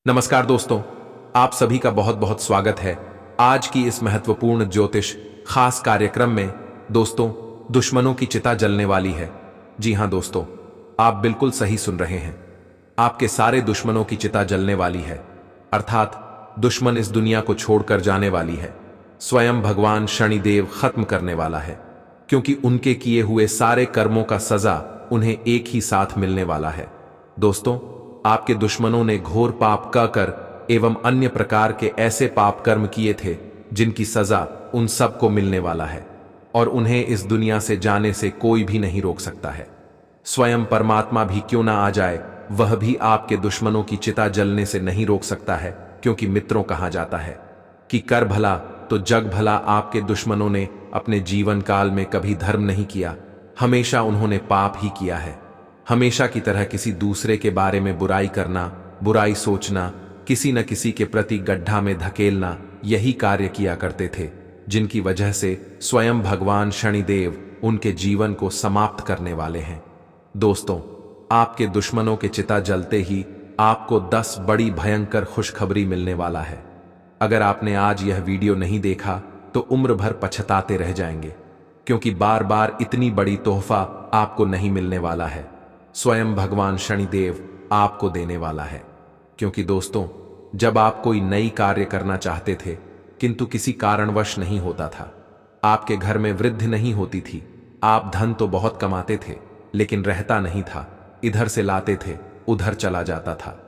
नमस्कार दोस्तों, आप सभी का बहुत बहुत स्वागत है आज की इस महत्वपूर्ण ज्योतिष खास कार्यक्रम में। दोस्तों, दुश्मनों की चिता जलने वाली है। जी हां दोस्तों, आप बिल्कुल सही सुन रहे हैं। आपके सारे दुश्मनों की चिता जलने वाली है, अर्थात दुश्मन इस दुनिया को छोड़कर जाने वाली है। स्वयं भगवान शनिदेव खत्म करने वाला है, क्योंकि उनके किए हुए सारे कर्मों का सजा उन्हें एक ही साथ मिलने वाला है। दोस्तों, आपके दुश्मनों ने घोर पाप कर एवं अन्य प्रकार के ऐसे पाप कर्म किए थे जिनकी सजा उन सबको मिलने वाला है, और उन्हें इस दुनिया से जाने से कोई भी नहीं रोक सकता है। स्वयं परमात्मा भी क्यों ना आ जाए, वह भी आपके दुश्मनों की चिता जलने से नहीं रोक सकता है, क्योंकि मित्रों कहा जाता है कि कर भला तो जग भला। आपके दुश्मनों ने अपने जीवन काल में कभी धर्म नहीं किया, हमेशा उन्होंने पाप ही किया है। हमेशा की तरह किसी दूसरे के बारे में बुराई करना, बुराई सोचना, किसी न किसी के प्रति गड्ढा में धकेलना, यही कार्य किया करते थे, जिनकी वजह से स्वयं भगवान शनिदेव उनके जीवन को समाप्त करने वाले हैं। दोस्तों, आपके दुश्मनों के चिता जलते ही आपको 10 बड़ी भयंकर खुशखबरी मिलने वाला है। अगर आपने आज यह वीडियो नहीं देखा तो उम्र भर पछताते रह जाएंगे, क्योंकि बार बार इतनी बड़ी तोहफा आपको नहीं मिलने वाला है। स्वयं भगवान शनिदेव आपको देने वाला है। क्योंकि दोस्तों, जब आप कोई नई कार्य करना चाहते थे किंतु किसी कारणवश नहीं होता था, आपके घर में वृद्धि नहीं होती थी, आप धन तो बहुत कमाते थे लेकिन रहता नहीं था, इधर से लाते थे उधर चला जाता था।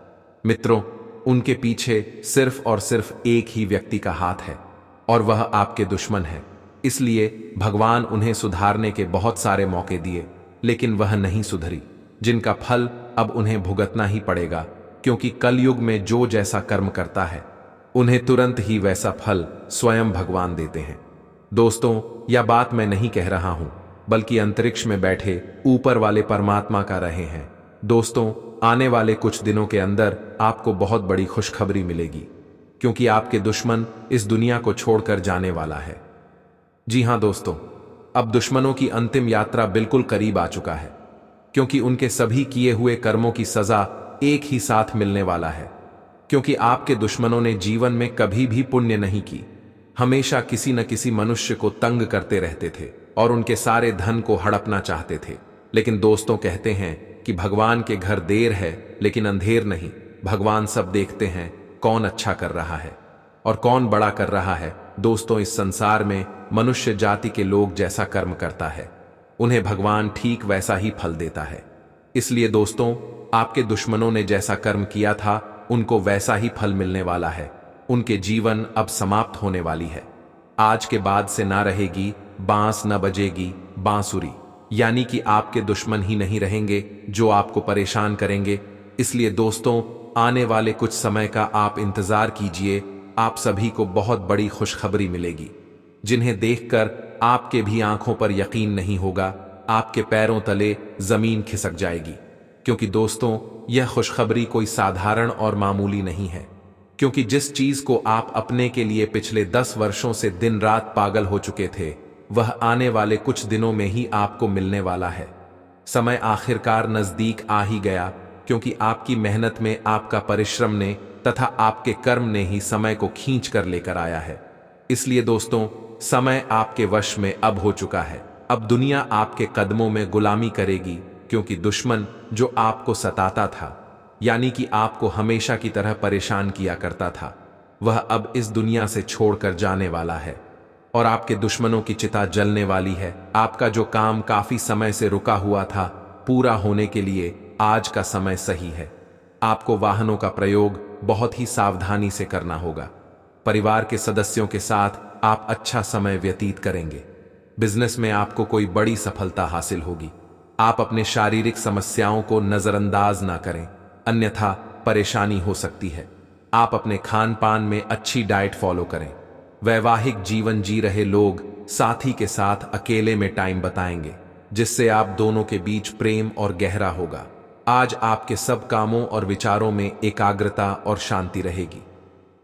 मित्रों, उनके पीछे सिर्फ और सिर्फ एक ही व्यक्ति का हाथ है, और वह आपके दुश्मन है। इसलिए भगवान उन्हें सुधारने के बहुत सारे मौके दिए, लेकिन वह नहीं सुधरी, जिनका फल अब उन्हें भुगतना ही पड़ेगा। क्योंकि कलयुग में जो जैसा कर्म करता है उन्हें तुरंत ही वैसा फल स्वयं भगवान देते हैं। दोस्तों, यह बात मैं नहीं कह रहा हूं, बल्कि अंतरिक्ष में बैठे ऊपर वाले परमात्मा का रहे हैं। दोस्तों, आने वाले कुछ दिनों के अंदर आपको बहुत बड़ी खुशखबरी मिलेगी, क्योंकि आपके दुश्मन इस दुनिया को छोड़कर जाने वाला है। जी हां दोस्तों, अब दुश्मनों की अंतिम यात्रा बिल्कुल करीब आ चुका है, क्योंकि उनके सभी किए हुए कर्मों की सजा एक ही साथ मिलने वाला है। क्योंकि आपके दुश्मनों ने जीवन में कभी भी पुण्य नहीं की, हमेशा किसी न किसी मनुष्य को तंग करते रहते थे और उनके सारे धन को हड़पना चाहते थे। लेकिन दोस्तों, कहते हैं कि भगवान के घर देर है लेकिन अंधेर नहीं। भगवान सब देखते हैं, कौन अच्छा कर रहा है और कौन बड़ा कर रहा है। दोस्तों, इस संसार में मनुष्य जाति के लोग जैसा कर्म करता है, उन्हें भगवान ठीक वैसा ही फल देता है। इसलिए दोस्तों, आपके दुश्मनों ने जैसा कर्म किया था उनको वैसा ही फल मिलने वाला है। उनके जीवन अब समाप्त होने वाली है। आज के बाद से ना रहेगी बांस, न बजेगी बांसुरी, यानी कि आपके दुश्मन ही नहीं रहेंगे जो आपको परेशान करेंगे। इसलिए दोस्तों, आने वाले कुछ समय का आप इंतजार कीजिए। आप सभी को बहुत बड़ी खुशखबरी मिलेगी, जिन्हें देखकर आपके भी आंखों पर यकीन नहीं होगा, आपके पैरों तले जमीन खिसक जाएगी। क्योंकि दोस्तों, यह खुशखबरी कोई साधारण और मामूली नहीं है, क्योंकि जिस चीज को आप अपने के लिए पिछले 10 वर्षों से दिन रात पागल हो चुके थे, वह आने वाले कुछ दिनों में ही आपको मिलने वाला है। समय आखिरकार नजदीक आ ही गया, क्योंकि आपकी मेहनत में, आपका परिश्रम ने तथा आपके कर्म ने ही समय को खींच कर लेकर आया है। इसलिए दोस्तों, समय आपके वश में अब हो चुका है। अब दुनिया आपके कदमों में गुलामी करेगी, क्योंकि दुश्मन जो आपको सताता था, यानी कि आपको हमेशा की तरह परेशान किया करता था, वह अब इस दुनिया से छोड़कर जाने वाला है और आपके दुश्मनों की चिता जलने वाली है। आपका जो काम काफी समय से रुका हुआ था, पूरा होने के लिए आज का समय सही है। आपको वाहनों का प्रयोग बहुत ही सावधानी से करना होगा। परिवार के सदस्यों के साथ आप अच्छा समय व्यतीत करेंगे। बिजनेस में आपको कोई बड़ी सफलता हासिल होगी। आप अपने शारीरिक समस्याओं को नजरअंदाज ना करें, अन्यथा परेशानी हो सकती है। आप अपने खान पान में अच्छी डाइट फॉलो करें। वैवाहिक जीवन जी रहे लोग साथी के साथ अकेले में टाइम बताएंगे, जिससे आप दोनों के बीच प्रेम और गहरा होगा। आज आपके सब कामों और विचारों में एकाग्रता और शांति रहेगी।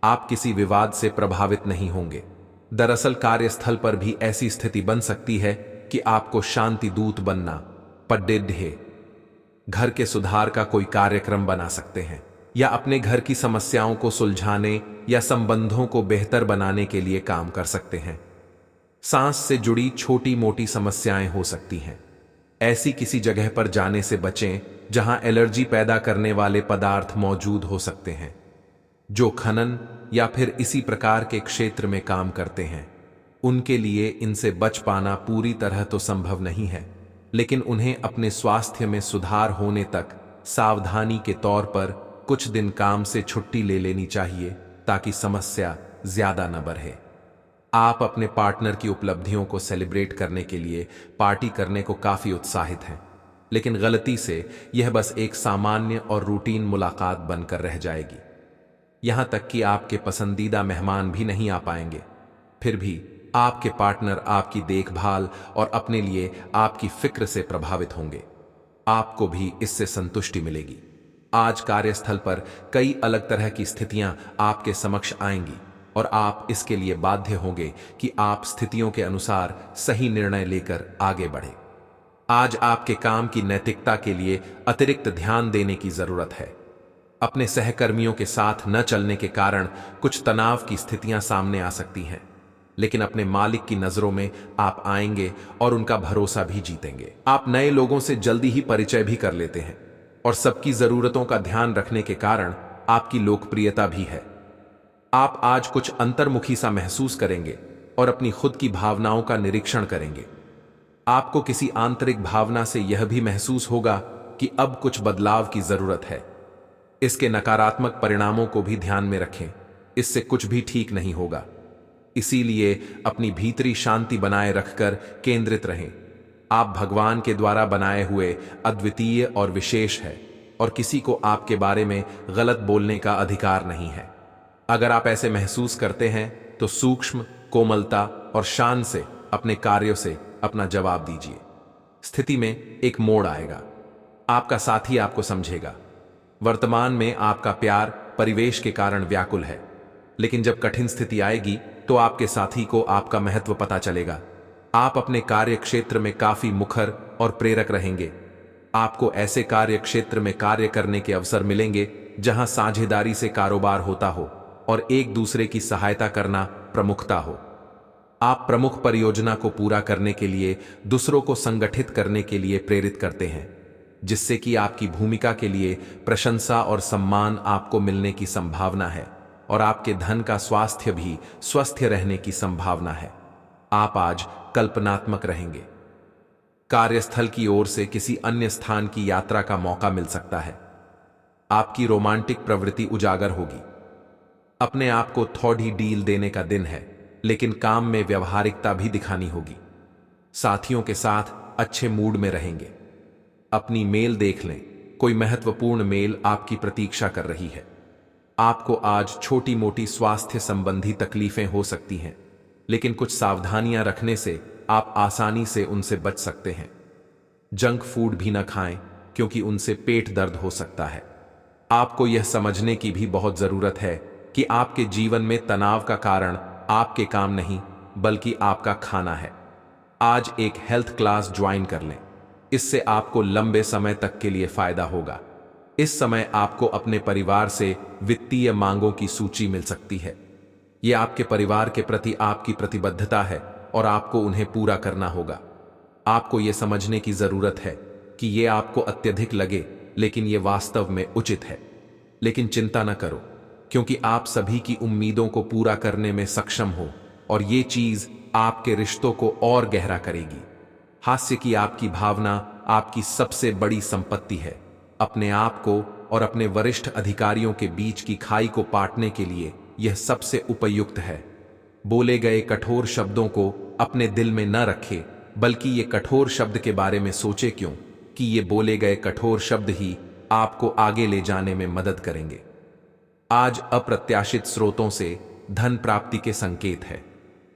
आप किसी विवाद से प्रभावित नहीं होंगे। दरअसल कार्यस्थल पर भी ऐसी स्थिति बन सकती है कि आपको शांति दूत बनना पड़े। घर के सुधार का कोई कार्यक्रम बना सकते हैं। या अपने घर की समस्याओं को सुलझाने या संबंधों को बेहतर बनाने के लिए काम कर सकते हैं। सांस से जुड़ी छोटी मोटी समस्याएं हो सकती हैं। ऐसी किसी जगह पर जाने से बचें जहां एलर्जी पैदा करने वाले पदार्थ मौजूद हो सकते हैं। जो खनन या फिर इसी प्रकार के क्षेत्र में काम करते हैं, उनके लिए इनसे बच पाना पूरी तरह तो संभव नहीं है, लेकिन उन्हें अपने स्वास्थ्य में सुधार होने तक सावधानी के तौर पर कुछ दिन काम से छुट्टी ले लेनी चाहिए ताकि समस्या ज्यादा न बढ़े। आप अपने पार्टनर की उपलब्धियों को सेलिब्रेट करने के लिए पार्टी करने को काफी उत्साहित हैं, लेकिन गलती से यह बस एक सामान्य और रूटीन मुलाकात बनकर रह जाएगी। यहां तक कि आपके पसंदीदा मेहमान भी नहीं आ पाएंगे। फिर भी आपके पार्टनर आपकी देखभाल और अपने लिए आपकी फिक्र से प्रभावित होंगे। आपको भी इससे संतुष्टि मिलेगी। आज कार्यस्थल पर कई अलग तरह की स्थितियां आपके समक्ष आएंगी और आप इसके लिए बाध्य होंगे कि आप स्थितियों के अनुसार सही निर्णय लेकर आगे बढ़ें। आज आपके काम की नैतिकता के लिए अतिरिक्त ध्यान देने की जरूरत है। अपने सहकर्मियों के साथ न चलने के कारण कुछ तनाव की स्थितियां सामने आ सकती हैं, लेकिन अपने मालिक की नजरों में आप आएंगे और उनका भरोसा भी जीतेंगे। आप नए लोगों से जल्दी ही परिचय भी कर लेते हैं और सबकी जरूरतों का ध्यान रखने के कारण आपकी लोकप्रियता भी है। आप आज कुछ अंतर्मुखी सा महसूस करेंगे और अपनी खुद की भावनाओं का निरीक्षण करेंगे। आपको किसी आंतरिक भावना से यह भी महसूस होगा कि अब कुछ बदलाव की जरूरत है। इसके नकारात्मक परिणामों को भी ध्यान में रखें, इससे कुछ भी ठीक नहीं होगा। इसीलिए अपनी भीतरी शांति बनाए रखकर केंद्रित रहें। आप भगवान के द्वारा बनाए हुए अद्वितीय और विशेष है और किसी को आपके बारे में गलत बोलने का अधिकार नहीं है। अगर आप ऐसे महसूस करते हैं तो सूक्ष्म, कोमलता और शान से अपने कार्यों से अपना जवाब दीजिए। स्थिति में एक मोड़ आएगा, आपका साथी आपको समझेगा। वर्तमान में आपका प्यार परिवेश के कारण व्याकुल है, लेकिन जब कठिन स्थिति आएगी तो आपके साथी को आपका महत्व पता चलेगा। आप अपने कार्य क्षेत्र में काफी मुखर और प्रेरक रहेंगे। आपको ऐसे कार्य क्षेत्र में कार्य करने के अवसर मिलेंगे जहां साझेदारी से कारोबार होता हो और एक दूसरे की सहायता करना प्रमुखता हो। आप प्रमुख परियोजना को पूरा करने के लिए दूसरों को संगठित करने के लिए प्रेरित करते हैं, जिससे कि आपकी भूमिका के लिए प्रशंसा और सम्मान आपको मिलने की संभावना है और आपके धन का स्वास्थ्य भी स्वस्थ रहने की संभावना है। आप आज कल्पनात्मक रहेंगे। कार्यस्थल की ओर से किसी अन्य स्थान की यात्रा का मौका मिल सकता है। आपकी रोमांटिक प्रवृत्ति उजागर होगी। अपने आप को थोड़ी डील देने का दिन है, लेकिन काम में व्यवहारिकता भी दिखानी होगी। साथियों के साथ अच्छे मूड में रहेंगे। अपनी मेल देख लें, कोई महत्वपूर्ण मेल आपकी प्रतीक्षा कर रही है। आपको आज छोटी मोटी स्वास्थ्य संबंधी तकलीफें हो सकती हैं, लेकिन कुछ सावधानियां रखने से आप आसानी से उनसे बच सकते हैं। जंक फूड भी न खाएं, क्योंकि उनसे पेट दर्द हो सकता है। आपको यह समझने की भी बहुत जरूरत है कि आपके जीवन में तनाव का कारण आपके काम नहीं, बल्कि आपका खाना है। आज एक हेल्थ क्लास ज्वाइन कर लें, इससे आपको लंबे समय तक के लिए फायदा होगा। इस समय आपको अपने परिवार से वित्तीय मांगों की सूची मिल सकती है। यह आपके परिवार के प्रति आपकी प्रतिबद्धता है और आपको उन्हें पूरा करना होगा। आपको यह समझने की जरूरत है कि यह आपको अत्यधिक लगे, लेकिन यह वास्तव में उचित है। लेकिन चिंता न करो, क्योंकि आप सभी की उम्मीदों को पूरा करने में सक्षम हो और ये चीज आपके रिश्तों को और गहरा करेगी। हास्य की आपकी भावना आपकी सबसे बड़ी संपत्ति है। अपने आप को और अपने वरिष्ठ अधिकारियों के बीच की खाई को पाटने के लिए यह सबसे उपयुक्त है। बोले गए कठोर शब्दों को अपने दिल में न रखें, बल्कि ये कठोर शब्द के बारे में सोचे, क्यों कि ये बोले गए कठोर शब्द ही आपको आगे ले जाने में मदद करेंगे। आज अप्रत्याशित स्रोतों से धन प्राप्ति के संकेत है।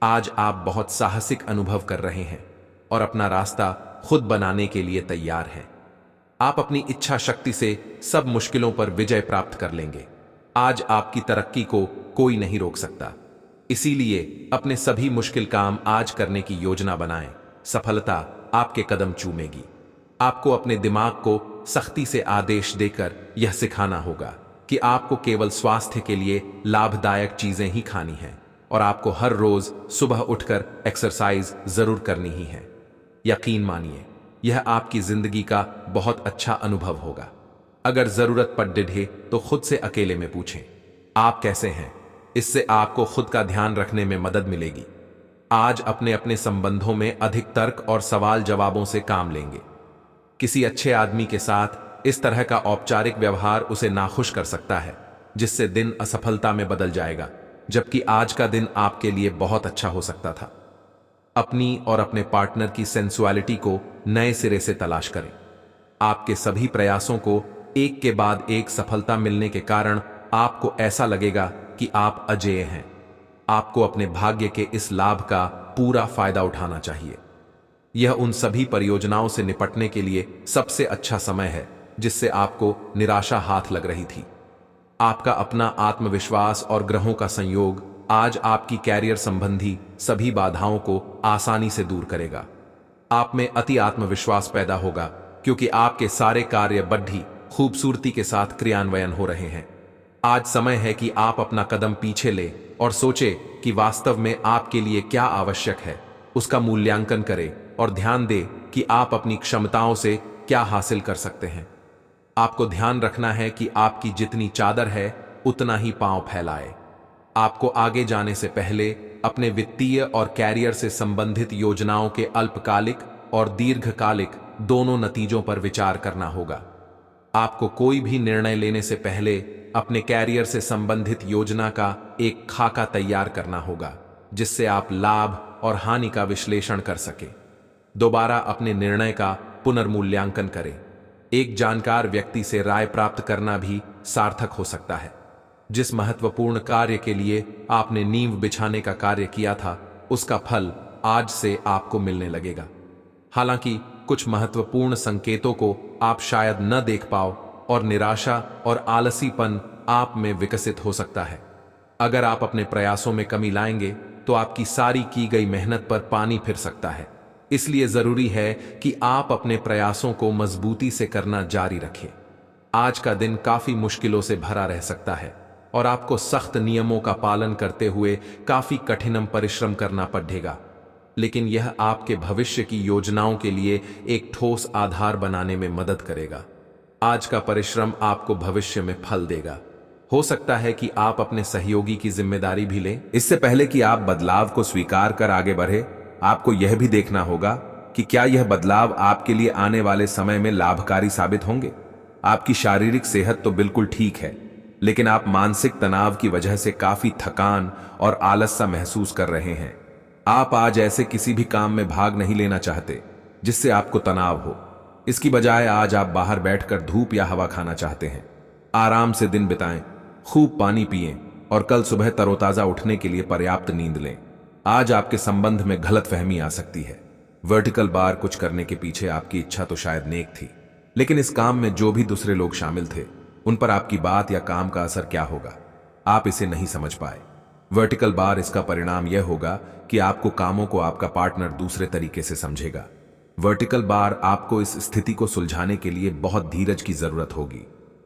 आज आप बहुत साहसिक अनुभव कर रहे हैं और अपना रास्ता खुद बनाने के लिए तैयार हैं। आप अपनी इच्छा शक्ति से सब मुश्किलों पर विजय प्राप्त कर लेंगे। आज आपकी तरक्की को कोई नहीं रोक सकता। इसीलिए अपने सभी मुश्किल काम आज करने की योजना बनाएं। सफलता आपके कदम चूमेगी। आपको अपने दिमाग को सख्ती से आदेश देकर यह सिखाना होगा कि आपको केवल स्वास्थ्य के लिए लाभदायक चीजें ही खानी हैं और आपको हर रोज सुबह उठकर एक्सरसाइज जरूर करनी ही है। यकीन मानिए, यह आपकी जिंदगी का बहुत अच्छा अनुभव होगा। अगर जरूरत पड़े तो खुद से अकेले में पूछें, आप कैसे हैं। इससे आपको खुद का ध्यान रखने में मदद मिलेगी। आज अपने अपने संबंधों में अधिक तर्क और सवाल जवाबों से काम लेंगे। किसी अच्छे आदमी के साथ इस तरह का औपचारिक व्यवहार उसे नाखुश कर सकता है, जिससे दिन असफलता में बदल जाएगा, जबकि आज का दिन आपके लिए बहुत अच्छा हो सकता था। अपनी और अपने पार्टनर की सेंसुअलिटी को नए सिरे से तलाश करें। आपके सभी प्रयासों को एक के बाद एक सफलता मिलने के कारण आपको ऐसा लगेगा कि आप अजेय हैं। आपको अपने भाग्य के इस लाभ का पूरा फायदा उठाना चाहिए। यह उन सभी परियोजनाओं से निपटने के लिए सबसे अच्छा समय है जिससे आपको निराशा हाथ लग रही थी। आपका अपना आत्मविश्वास और ग्रहों का संयोग आज आपकी कैरियर संबंधी सभी बाधाओं को आसानी से दूर करेगा। आप में अति आत्मविश्वास पैदा होगा क्योंकि आपके सारे कार्य बड़ी खूबसूरती के साथ क्रियान्वयन हो रहे हैं। आज समय है कि आप अपना कदम पीछे ले और सोचे कि वास्तव में आपके लिए क्या आवश्यक है, उसका मूल्यांकन करें और ध्यान दें कि आप अपनी क्षमताओं से क्या हासिल कर सकते हैं। आपको ध्यान रखना है कि आपकी जितनी चादर है उतना ही पांव फैलाए। आपको आगे जाने से पहले अपने वित्तीय और कैरियर से संबंधित योजनाओं के अल्पकालिक और दीर्घकालिक दोनों नतीजों पर विचार करना होगा। आपको कोई भी निर्णय लेने से पहले अपने कैरियर से संबंधित योजना का एक खाका तैयार करना होगा, जिससे आप लाभ और हानि का विश्लेषण कर सके। दोबारा अपने निर्णय का पुनर्मूल्यांकन करें। एक जानकार व्यक्ति से राय प्राप्त करना भी सार्थक हो सकता है। जिस महत्वपूर्ण कार्य के लिए आपने नींव बिछाने का कार्य किया था, उसका फल आज से आपको मिलने लगेगा। हालांकि कुछ महत्वपूर्ण संकेतों को आप शायद न देख पाओ और निराशा और आलसीपन आप में विकसित हो सकता है। अगर आप अपने प्रयासों में कमी लाएंगे तो आपकी सारी की गई मेहनत पर पानी फिर सकता है। इसलिए जरूरी है कि आप अपने प्रयासों को मजबूती से करना जारी रखें। आज का दिन काफी मुश्किलों से भरा रह सकता है और आपको सख्त नियमों का पालन करते हुए काफी कठिन परिश्रम करना पड़ेगा, लेकिन यह आपके भविष्य की योजनाओं के लिए एक ठोस आधार बनाने में मदद करेगा। आज का परिश्रम आपको भविष्य में फल देगा। हो सकता है कि आप अपने सहयोगी की जिम्मेदारी भी लें। इससे पहले कि आप बदलाव को स्वीकार कर आगे बढ़े, आपको यह भी देखना होगा कि क्या यह बदलाव आपके लिए आने वाले समय में लाभकारी साबित होंगे। आपकी शारीरिक सेहत तो बिल्कुल ठीक है, लेकिन आप मानसिक तनाव की वजह से काफी थकान और आलस सा महसूस कर रहे हैं। आप आज ऐसे किसी भी काम में भाग नहीं लेना चाहते जिससे आपको तनाव हो। इसकी बजाय आज आप बाहर बैठकर धूप या हवा खाना चाहते हैं। आराम से दिन बिताएं, खूब पानी पिएं और कल सुबह तरोताजा उठने के लिए पर्याप्त नींद लें। आज आपके संबंध में गलतफहमी आ सकती है। वर्टिकल बार कुछ करने के पीछे आपकी इच्छा तो शायद नेक थी, लेकिन इस काम में जो भी दूसरे लोग शामिल थे उन पर आपकी बात या काम का असर क्या होगा, आप इसे नहीं समझ पाए। वर्टिकल बार इसका परिणाम यह होगा कि आपको कामों को आपका पार्टनर दूसरे तरीके से समझेगा। वर्टिकल बार आपको इस स्थिति को सुलझाने के लिए बहुत धीरज की जरूरत होगी।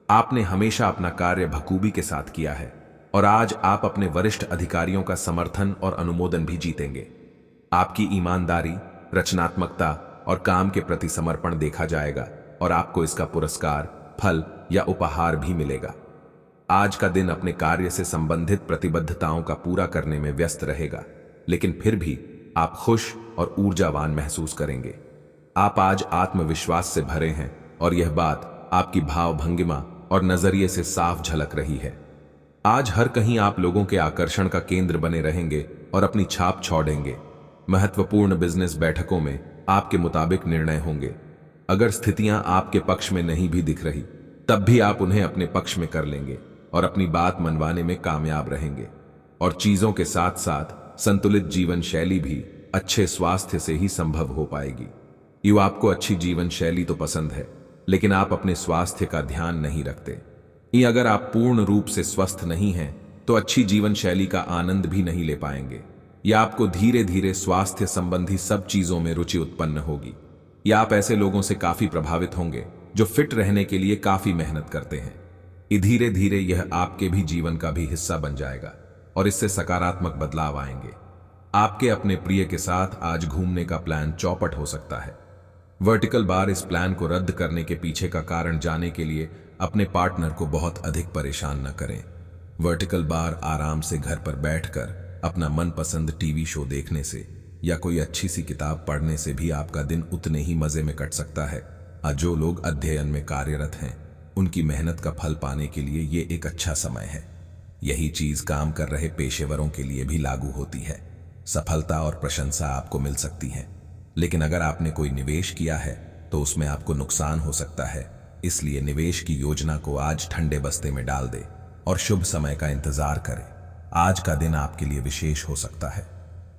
आपने हमेशा अपना कार्य बखूबी के साथ किया है और आज आप अपने वरिष्ठ अधिकारियों का समर्थन और अनुमोदन भी जीतेंगे। आपकी ईमानदारी, रचनात्मकता और काम के प्रति समर्पण देखा जाएगा और आपको इसका पुरस्कार, फल या उपहार भी मिलेगा। आज का दिन अपने कार्य से संबंधित प्रतिबद्धताओं का पूरा करने में व्यस्त रहेगा, लेकिन फिर भी आप खुश और ऊर्जावान महसूस करेंगे। आप आज आत्मविश्वास से भरे हैं और यह बात आपकी भाव भंगिमा और नजरिए से साफ झलक रही है। आज हर कहीं आप लोगों के आकर्षण का केंद्र बने रहेंगे और अपनी छाप छोड़ेंगे। महत्वपूर्ण बिजनेस बैठकों में आपके मुताबिक निर्णय होंगे। अगर स्थितियां आपके पक्ष में नहीं भी दिख रही, तब भी आप उन्हें अपने पक्ष में कर लेंगे और अपनी बात मनवाने में कामयाब रहेंगे। और चीजों के साथ साथ संतुलित जीवन शैली भी अच्छे स्वास्थ्य से ही संभव हो पाएगी। आपको अच्छी जीवन शैली तो पसंद है, लेकिन आप अपने स्वास्थ्य का ध्यान नहीं रखते। अगर आप पूर्ण रूप से स्वस्थ नहीं हैं, तो अच्छी जीवन शैली का आनंद भी नहीं ले पाएंगे। या आपको धीरे धीरे स्वास्थ्य संबंधी सब चीजों में रुचि उत्पन्न होगी। या आप ऐसे लोगों से काफी प्रभावित होंगे जो फिट रहने के लिए काफी मेहनत करते हैं। धीरे धीरे यह आपके भी जीवन का भी हिस्सा बन जाएगा और इससे सकारात्मक बदलाव आएंगे। आपके अपने प्रिय के साथ आज घूमने का प्लान चौपट हो सकता है। वर्टिकल बार इस प्लान को रद्द करने के पीछे का कारण जानने के लिए अपने पार्टनर को बहुत अधिक परेशान न करें। वर्टिकल बार आराम से घर पर बैठकर अपना मनपसंद टीवी शो देखने से या कोई अच्छी सी किताब पढ़ने से भी आपका दिन उतने ही मजे में कट सकता है। जो लोग अध्ययन में कार्यरत हैं उनकी मेहनत का फल पाने के लिए ये एक अच्छा समय है। यही चीज काम कर रहे पेशेवरों के लिए भी लागू होती है। सफलता और प्रशंसा आपको मिल सकती है, लेकिन अगर आपने कोई निवेश किया है तो उसमें आपको नुकसान हो सकता है। इसलिए निवेश की योजना को आज ठंडे बस्ते में डाल दे और शुभ समय का इंतजार करें। आज का दिन आपके लिए विशेष हो सकता है।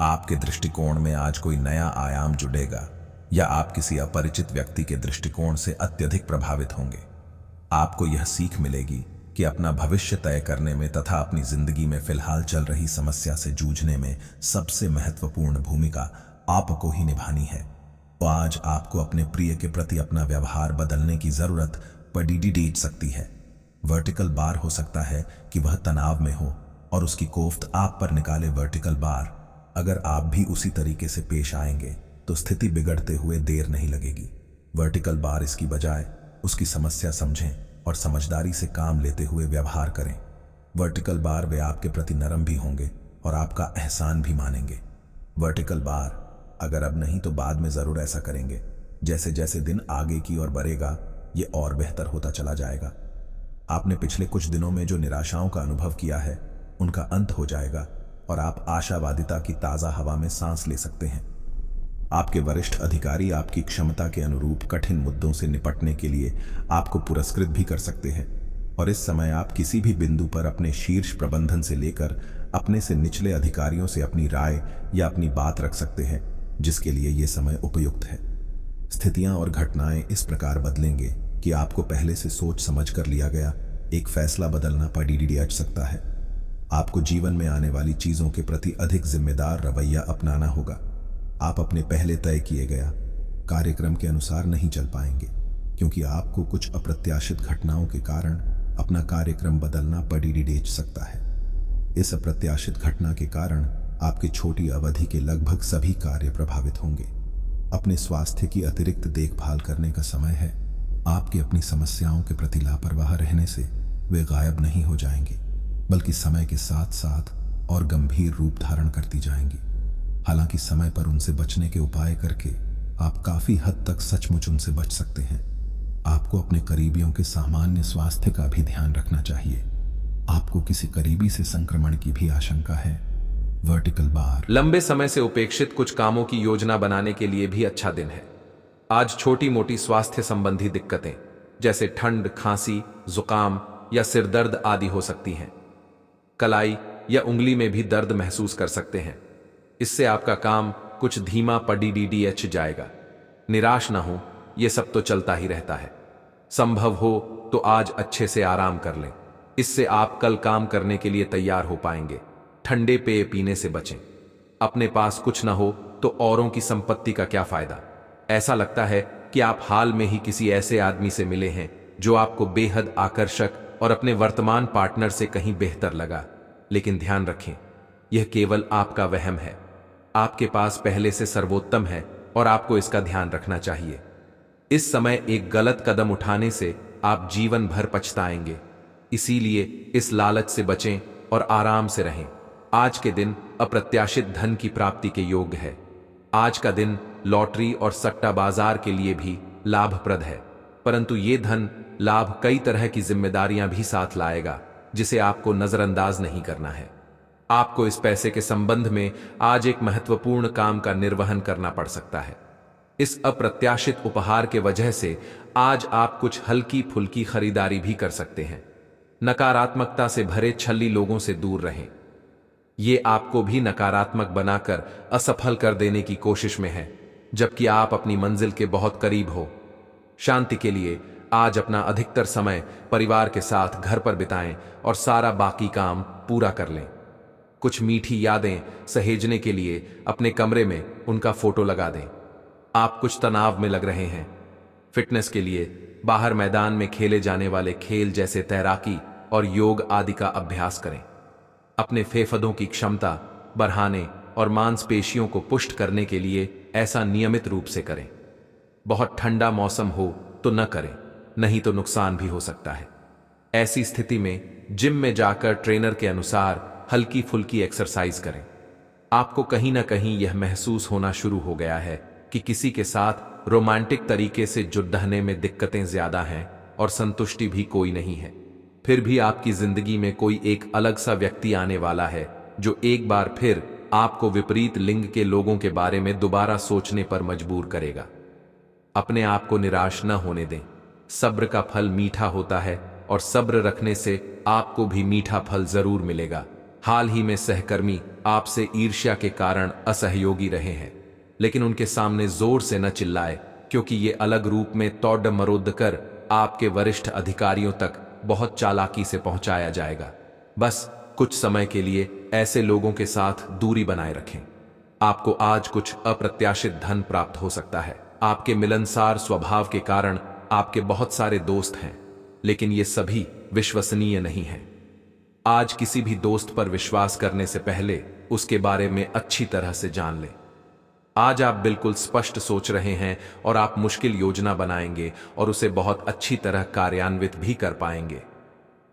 आपके दृष्टिकोण में आज कोई नया आयाम जुड़ेगा या आप किसी अपरिचित व्यक्ति के दृष्टिकोण से अत्यधिक प्रभावित होंगे। आपको यह सीख मिलेगी कि अपना भविष्य तय करने में तथा अपनी जिंदगी में फिलहाल चल रही समस्या से जूझने में सबसे महत्वपूर्ण भूमिका आपको ही निभानी है। तो आज आपको अपने प्रिय के प्रति अपना व्यवहार बदलने की जरूरत पड़ सकती है। वर्टिकल बार हो सकता है कि वह तनाव में हो और उसकी कोफ्त आप पर निकाले। वर्टिकल बार, अगर आप भी उसी तरीके से पेश आएंगे तो स्थिति बिगड़ते हुए देर नहीं लगेगी। वर्टिकल बार इसकी बजाय उसकी समस्या समझें और समझदारी से काम लेते हुए व्यवहार करें। वर्टिकल बार वे आपके प्रति नरम भी होंगे और आपका एहसान भी मानेंगे। वर्टिकल बार, अगर अब नहीं तो बाद में जरूर ऐसा करेंगे। जैसे जैसे दिन आगे की ओर बढ़ेगा ये और बेहतर होता चला जाएगा। आपने पिछले कुछ दिनों में जो निराशाओं का अनुभव किया है उनका अंत हो जाएगा और आप आशावादिता की ताजा हवा में सांस ले सकते हैं। आपके वरिष्ठ अधिकारी आपकी क्षमता के अनुरूप कठिन मुद्दों से निपटने के लिए आपको पुरस्कृत भी कर सकते हैं और इस समय आप किसी भी बिंदु पर अपने शीर्ष प्रबंधन से लेकर अपने से निचले अधिकारियों से अपनी राय या अपनी बात रख सकते हैं, जिसके लिए यह समय उपयुक्त है। स्थितियां और घटनाएं इस प्रकार बदलेंगे कि आपको पहले से सोच समझ कर लिया गया एक फैसला बदलना पड़ सकता है। आपको जीवन में आने वाली चीजों के प्रति अधिक जिम्मेदार रवैया अपनाना होगा। आप अपने पहले तय किए गया कार्यक्रम के अनुसार नहीं चल पाएंगे, क्योंकि आपको कुछ अप्रत्याशित घटनाओं के कारण अपना कार्यक्रम बदलना पड़ सकता है। इस अप्रत्याशित घटना के कारण आपके छोटी अवधि के लगभग सभी कार्य प्रभावित होंगे। अपने स्वास्थ्य की अतिरिक्त देखभाल करने का समय है। आपकी अपनी समस्याओं के प्रति लापरवाह रहने से वे गायब नहीं हो जाएंगे, बल्कि समय के साथ साथ और गंभीर रूप धारण करती जाएंगी। हालांकि समय पर उनसे बचने के उपाय करके आप काफी हद तक सचमुच उनसे बच सकते हैं। आपको अपने करीबियों के सामान्य स्वास्थ्य का भी ध्यान रखना चाहिए। आपको किसी करीबी से संक्रमण की भी आशंका है। वर्टिकल बार, लंबे समय से उपेक्षित कुछ कामों की योजना बनाने के लिए भी अच्छा दिन है। आज छोटी मोटी स्वास्थ्य संबंधी दिक्कतें जैसे ठंड, खांसी, जुकाम या सिर दर्द आदि हो सकती हैं। कलाई या उंगली में भी दर्द महसूस कर सकते हैं। इससे आपका काम कुछ धीमा पड़ जाएगा। निराश ना हो, यह सब तो चलता ही रहता है। संभव हो तो आज अच्छे से आराम कर लें, इससे आप कल काम करने के लिए तैयार हो पाएंगे। ठंडे पेय पीने से बचें। अपने पास कुछ ना हो तो औरों की संपत्ति का क्या फायदा। ऐसा लगता है कि आप हाल में ही किसी ऐसे आदमी से मिले हैं जो आपको बेहद आकर्षक और अपने वर्तमान पार्टनर से कहीं बेहतर लगा, लेकिन ध्यान रखें, यह केवल आपका वहम है। आपके पास पहले से सर्वोत्तम है और आपको इसका ध्यान रखना चाहिए। इस समय एक गलत कदम उठाने से आप जीवन भर पछताएंगे। इसीलिए इस लालच से बचें और आराम से रहें। आज के दिन अप्रत्याशित धन की प्राप्ति के योग है। आज का दिन लॉटरी और सट्टा बाजार के लिए भी लाभप्रद है, परंतु ये धन लाभ कई तरह की जिम्मेदारियां भी साथ लाएगा, जिसे आपको नजरअंदाज नहीं करना है। आपको इस पैसे के संबंध में आज एक महत्वपूर्ण काम का निर्वहन करना पड़ सकता है। इस अप्रत्याशित उपहार के वजह से आज आप कुछ हल्की फुल्की खरीदारी भी कर सकते हैं। नकारात्मकता से भरे छल्ली लोगों से दूर रहें। ये आपको भी नकारात्मक बनाकर असफल कर देने की कोशिश में है, जबकि आप अपनी मंजिल के बहुत करीब हो। शांति के लिए आज अपना अधिकतर समय परिवार के साथ घर पर बिताएं और सारा बाकी काम पूरा कर लें। कुछ मीठी यादें सहेजने के लिए अपने कमरे में उनका फोटो लगा दें। आप कुछ तनाव में लग रहे हैं। फिटनेस के लिए बाहर मैदान में खेले जाने वाले खेल जैसे तैराकी और योग आदि का अभ्यास करें। अपने फेफड़ों की क्षमता बढ़ाने और मांसपेशियों को पुष्ट करने के लिए ऐसा नियमित रूप से करें। बहुत ठंडा मौसम हो तो न करें, नहीं तो नुकसान भी हो सकता है। ऐसी स्थिति में जिम में जाकर ट्रेनर के अनुसार हल्की फुल्की एक्सरसाइज करें। आपको कहीं ना कहीं यह महसूस होना शुरू हो गया है कि किसी के साथ रोमांटिक तरीके से जुड़ने में दिक्कतें ज्यादा हैं और संतुष्टि भी कोई नहीं है। फिर भी आपकी जिंदगी में कोई एक अलग सा व्यक्ति आने वाला है जो एक बार फिर आपको विपरीत लिंग के लोगों के बारे में दोबारा सोचने पर मजबूर करेगा। अपने आप को निराश न होने दें। सब्र का फल मीठा होता है और सब्र रखने से आपको भी मीठा फल जरूर मिलेगा। हाल ही में सहकर्मी आपसे ईर्ष्या के कारण असहयोगी रहे हैं, लेकिन उनके सामने जोर से न चिल्लाए, क्योंकि ये अलग रूप में तोड़ मरोड़ कर आपके वरिष्ठ अधिकारियों तक बहुत चालाकी से पहुंचाया जाएगा। बस कुछ समय के लिए ऐसे लोगों के साथ दूरी बनाए रखें। आपको आज कुछ अप्रत्याशित धन प्राप्त हो सकता है। आपके मिलनसार स्वभाव के कारण आपके बहुत सारे दोस्त हैं, लेकिन ये सभी विश्वसनीय नहीं हैं। आज किसी भी दोस्त पर विश्वास करने से पहले उसके बारे में अच्छी तरह से जान लें। आज आप बिल्कुल स्पष्ट सोच रहे हैं और आप मुश्किल योजना बनाएंगे और उसे बहुत अच्छी तरह कार्यान्वित भी कर पाएंगे।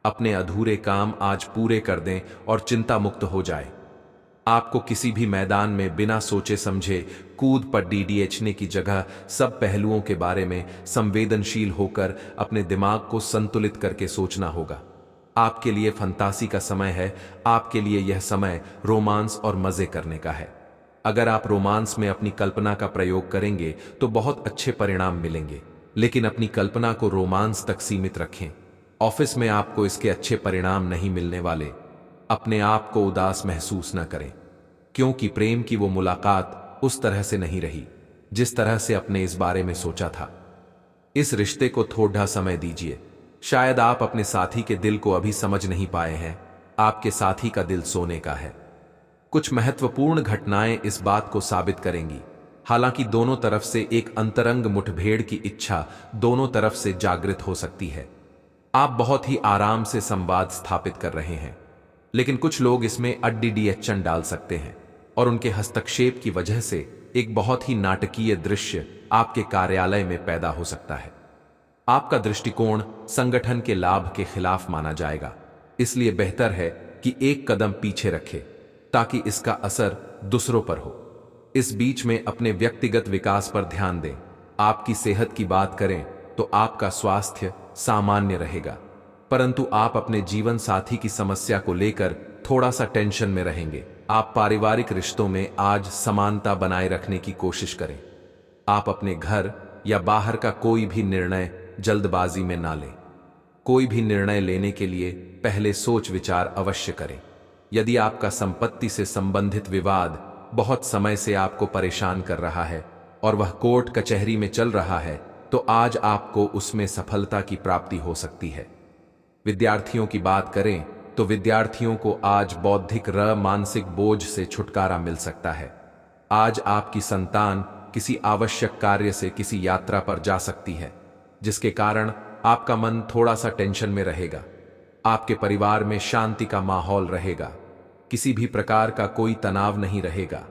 अपने अधूरे काम आज पूरे कर दें और चिंता मुक्त हो जाए। आपको किसी भी मैदान में बिना सोचे समझे कूद पर डीडीएचने की जगह सब पहलुओं के बारे में संवेदनशील होकर अपने दिमाग को संतुलित करके सोचना होगा। आपके लिए फंतासी का समय है। आपके लिए यह समय रोमांस और मजे करने का है। अगर आप रोमांस में अपनी कल्पना का प्रयोग करेंगे तो बहुत अच्छे परिणाम मिलेंगे, लेकिन अपनी कल्पना को रोमांस तक सीमित रखें। ऑफिस में आपको इसके अच्छे परिणाम नहीं मिलने वाले। अपने आप को उदास महसूस न करें, क्योंकि प्रेम की वो मुलाकात उस तरह से नहीं रही जिस तरह से आपने इस बारे में सोचा था। इस रिश्ते को थोड़ा समय दीजिए। शायद आप अपने साथी के दिल को अभी समझ नहीं पाए हैं। आपके साथी का दिल सोने का है। कुछ महत्वपूर्ण घटनाएं इस बात को साबित करेंगी। हालांकि दोनों तरफ से एक अंतरंग मुठभेड़ की इच्छा दोनों तरफ से जागृत हो सकती है। आप बहुत ही आराम से संवाद स्थापित कर रहे हैं, लेकिन कुछ लोग इसमें अड्डीडीएचन डाल सकते हैं और उनके हस्तक्षेप की वजह से एक बहुत ही नाटकीय दृश्य आपके कार्यालय में पैदा हो सकता है। आपका दृष्टिकोण संगठन के लाभ के खिलाफ माना जाएगा, इसलिए बेहतर है कि एक कदम पीछे रखें ताकि इसका असर दूसरों पर हो। इस बीच में अपने व्यक्तिगत विकास पर ध्यान दें। आपकी सेहत की बात करें तो आपका स्वास्थ्य सामान्य रहेगा, परंतु आप अपने जीवन साथी की समस्या को लेकर थोड़ा सा टेंशन में रहेंगे। आप पारिवारिक रिश्तों में आज समानता बनाए रखने की कोशिश करें। आप अपने घर या बाहर का कोई भी निर्णय जल्दबाजी में ना लें। कोई भी निर्णय लेने के लिए पहले सोच विचार अवश्य करें। यदि आपका संपत्ति से संबंधित विवाद बहुत समय से आपको परेशान कर रहा है और वह कोर्ट कचहरी में चल रहा है, तो आज आपको उसमें सफलता की प्राप्ति हो सकती है। विद्यार्थियों की बात करें तो विद्यार्थियों को आज बौद्धिक मानसिक बोझ से छुटकारा मिल सकता है। आज आपकी संतान किसी आवश्यक कार्य से किसी यात्रा पर जा सकती है, जिसके कारण आपका मन थोड़ा सा टेंशन में रहेगा। आपके परिवार में शांति का माहौल रहेगा। किसी भी प्रकार का कोई तनाव नहीं रहेगा।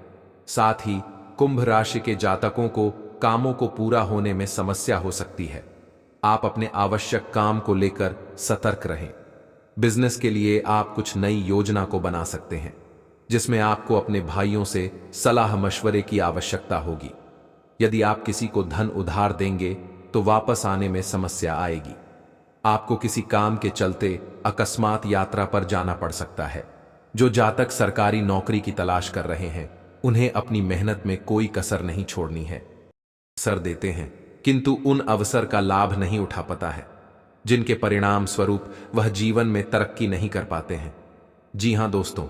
साथ ही कुंभ राशि के जातकों को कामों को पूरा होने में समस्या हो सकती है। आप अपने आवश्यक काम को लेकर सतर्क रहें। बिजनेस के लिए आप कुछ नई योजना को बना सकते हैं, जिसमें आपको अपने भाइयों से सलाह मशवरे की आवश्यकता होगी। यदि आप किसी को धन उधार देंगे तो वापस आने में समस्या आएगी। आपको किसी काम के चलते अकस्मात यात्रा पर जाना पड़ सकता है। जो जातक सरकारी नौकरी की तलाश कर रहे हैं, उन्हें अपनी मेहनत में कोई कसर नहीं छोड़नी है। अवसर देते हैं, किंतु उन अवसर का लाभ नहीं उठा पाता है, जिनके परिणाम स्वरूप वह जीवन में तरक्की नहीं कर पाते हैं। जी हां दोस्तों,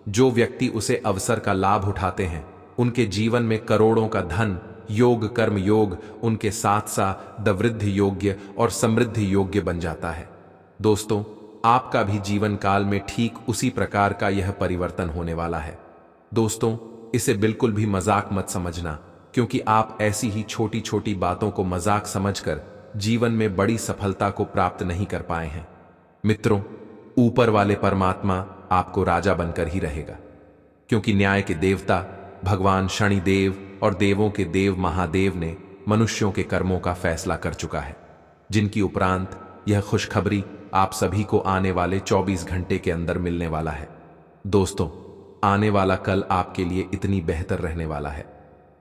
जो व्यक्ति उसे अवसर का लाभ उठाते हैं, उनके जीवन में करोड़ों का धन, योग, कर्म योग, उनके साथ साथ वृद्धि योग्य और समृद्धि योग्य बन जाता है। दोस्तों, आपका भी जीवन काल में ठीक उसी प्रकार का यह परिवर्तन होने वाला है। दोस्तों, इसे बिल्कुल भी मजाक मत समझना, क्योंकि आप ऐसी ही छोटी छोटी बातों को मजाक समझकर जीवन में बड़ी सफलता को प्राप्त नहीं कर पाए हैं। मित्रों, ऊपर वाले परमात्मा आपको राजा बनकर ही रहेगा, क्योंकि न्याय के देवता भगवान शनिदेव और देवों के देव महादेव ने मनुष्यों के कर्मों का फैसला कर चुका है, जिनकी उपरांत यह खुशखबरी आप सभी को आने वाले 24 घंटे के अंदर मिलने वाला है। दोस्तों, आने वाला कल आपके लिए इतनी बेहतर रहने वाला है,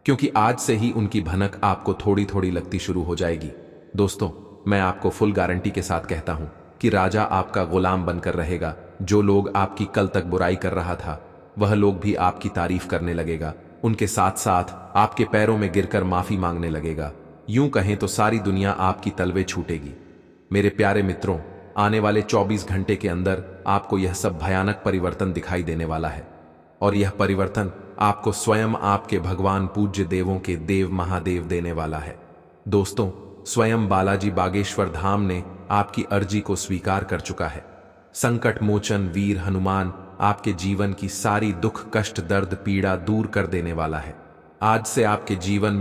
क्योंकि आज से ही उनकी भनक आपको थोड़ी थोड़ी लगती शुरू हो जाएगी। दोस्तों, मैं आपको फुल गारंटी के साथ कहता हूं कि राजा आपका गुलाम बनकर रहेगा। जो लोग आपकी कल तक बुराई कर रहा था, वह लोग भी आपकी तारीफ करने लगेगा, उनके साथ साथ आपके पैरों में गिरकर माफी मांगने लगेगा। यूं कहें तो सारी दुनिया आपकी तलवे छूटेगी। मेरे प्यारे मित्रों, आने वाले 24 घंटे के अंदर आपको यह सब भयानक परिवर्तन दिखाई देने वाला है, और यह परिवर्तन आपको स्वयं आपके भगवान पूज्य देवों के देव महादेव देने वाला है। दोस्तों, स्वयं बालाजी बागेश्वर धाम ने आपकी अर्जी को स्वीकार कर चुका है। संकट मोचन वीर हनुमान आपके जीवन की सारी दुख कष्ट दर्द पीड़ा दूर कर देने वाला है। आज से आपके जीवन में